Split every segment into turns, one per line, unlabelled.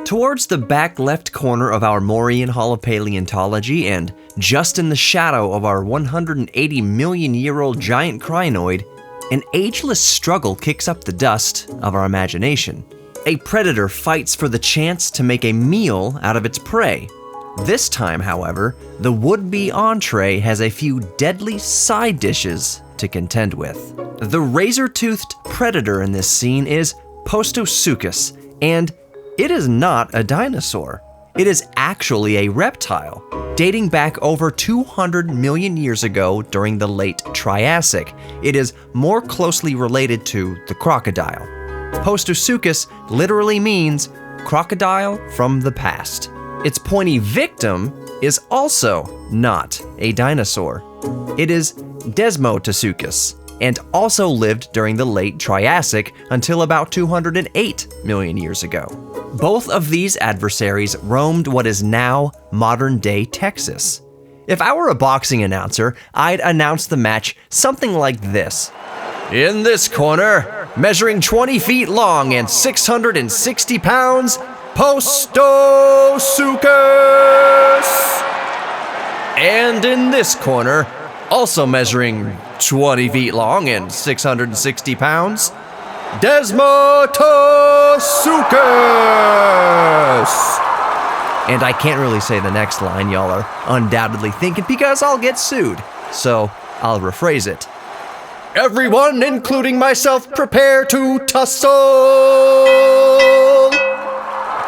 Towards the back left corner of our Mauryan Hall of Paleontology, and just in the shadow of our 180 million year old giant crinoid, an ageless struggle kicks up the dust of our imagination. A predator fights for the chance to make a meal out of its prey. This time, however, the would-be entree has a few deadly side dishes to contend with. The razor-toothed predator in this scene is Postosuchus, and it is not a dinosaur. It is actually a reptile, dating back over 200 million years ago during the late Triassic. It is more closely related to the crocodile. Postosuchus literally means crocodile from the past. Its pointy victim is also not a dinosaur. It is Desmatosuchus, and also lived during the late Triassic until about 208 million years ago. Both of these adversaries roamed what is now modern-day Texas. If I were a boxing announcer, I'd announce the match something like this. In this corner, measuring 20 feet long and 660 pounds, Postosuchus! And in this corner, also measuring 20 feet long and 660 pounds, Desmatosuchus! And I can't really say the next line, y'all are undoubtedly thinking, because I'll get sued. So I'll rephrase it. Everyone, including myself, prepare to tussle!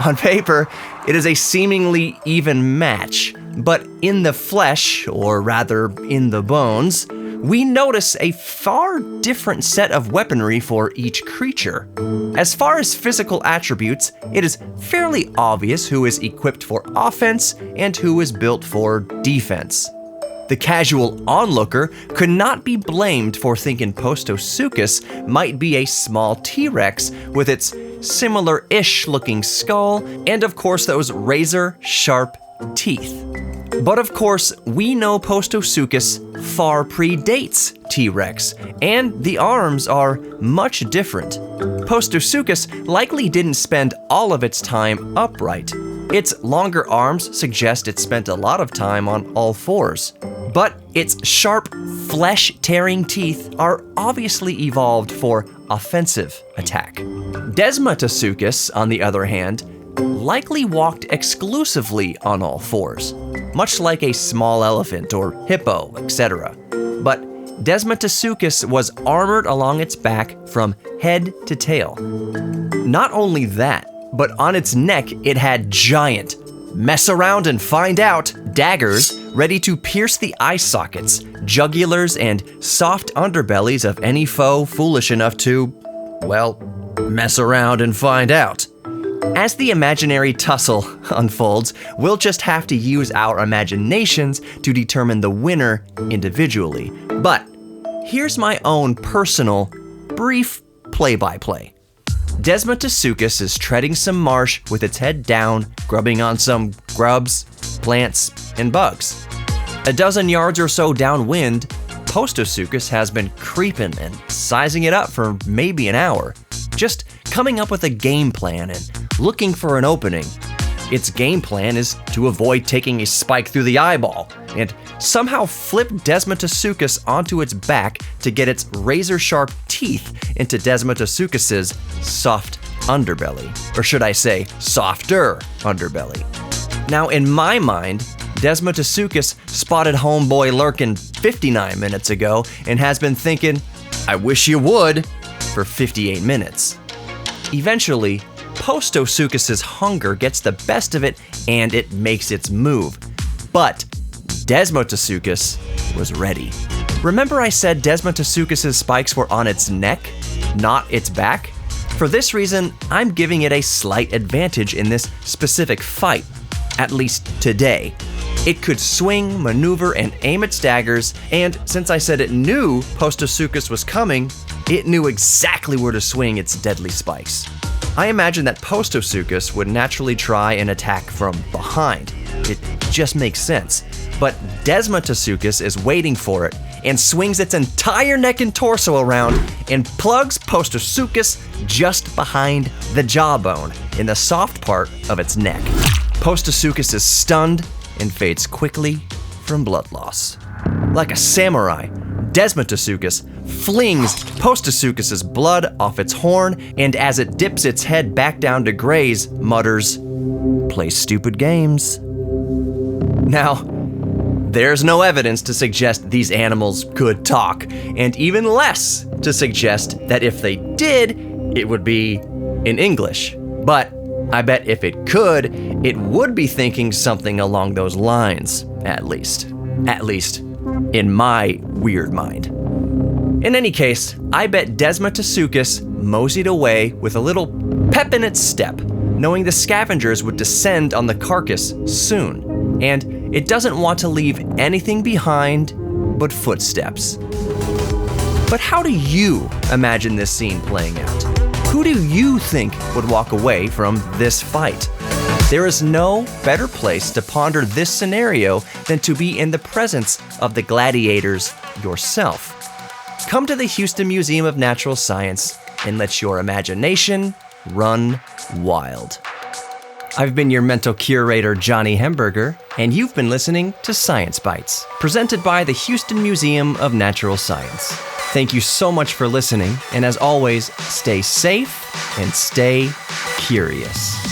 On paper, it is a seemingly even match, but in the flesh, or rather in the bones, we notice a far different set of weaponry for each creature. As far as physical attributes, it is fairly obvious who is equipped for offense and who is built for defense. The casual onlooker could not be blamed for thinking Postosuchus might be a small T-Rex with its similar-ish looking skull and of course those razor-sharp teeth. But of course, we know Postosuchus far predates T-Rex, and the arms are much different. Postosuchus likely didn't spend all of its time upright. Its longer arms suggest it spent a lot of time on all fours. But its sharp, flesh-tearing teeth are obviously evolved for offensive attack. Desmatosuchus, on the other hand, likely walked exclusively on all fours, much like a small elephant or hippo, etc. But Desmatosuchus was armored along its back from head to tail. Not only that, but on its neck it had giant, mess around and find out, daggers ready to pierce the eye sockets, jugulars, and soft underbellies of any foe foolish enough to, well, mess around and find out. As the imaginary tussle unfolds, we'll just have to use our imaginations to determine the winner individually. But here's my own personal, brief play-by-play. Desmatosuchus is treading some marsh with its head down, grubbing on some grubs, plants, and bugs. A dozen yards or so downwind, Postosuchus has been creeping and sizing it up for maybe an hour, just coming up with a game plan and looking for an opening. Its game plan is to avoid taking a spike through the eyeball and somehow flip Desmatosuchus onto its back to get its razor-sharp teeth into Desmatosuchus's soft underbelly. Or should I say, softer underbelly. Now, in my mind, Desmatosuchus spotted homeboy lurking 59 minutes ago and has been thinking, I wish you would, for 58 minutes. Eventually, Postosuchus's hunger gets the best of it and it makes its move. But Desmatosuchus was ready. Remember I said Desmatosuchus's spikes were on its neck, not its back? For this reason, I'm giving it a slight advantage in this specific fight, at least today. It could swing, maneuver, and aim its daggers, and since I said it knew Postosuchus was coming, it knew exactly where to swing its deadly spikes. I imagine that Postosuchus would naturally try and attack from behind. It just makes sense. But Desmatosuchus is waiting for it and swings its entire neck and torso around and plugs Postosuchus just behind the jawbone. in the soft part of its neck. Postosuchus is stunned and fades quickly from blood loss. Like a samurai, Desmatosuchus flings Postosuchus's blood off its horn, and as it dips its head back down to graze, mutters, "Play stupid games." Now, there's no evidence to suggest these animals could talk, and even less to suggest that if they did, it would be in English. But I bet if it could, it would be thinking something along those lines, at least. At least, in my weird mind. In any case, I bet Desmatosuchus moseyed away with a little pep in its step, knowing the scavengers would descend on the carcass soon, and it doesn't want to leave anything behind but footsteps. But how do you imagine this scene playing out? Who do you think would walk away from this fight? There is no better place to ponder this scenario than to be in the presence of the gladiators yourself. Come to the Houston Museum of Natural Science and let your imagination run wild. I've been your mental curator, Johnny Hemberger, and you've been listening to Science Bites, presented by the Houston Museum of Natural Science. Thank you so much for listening, and as always, stay safe and stay curious.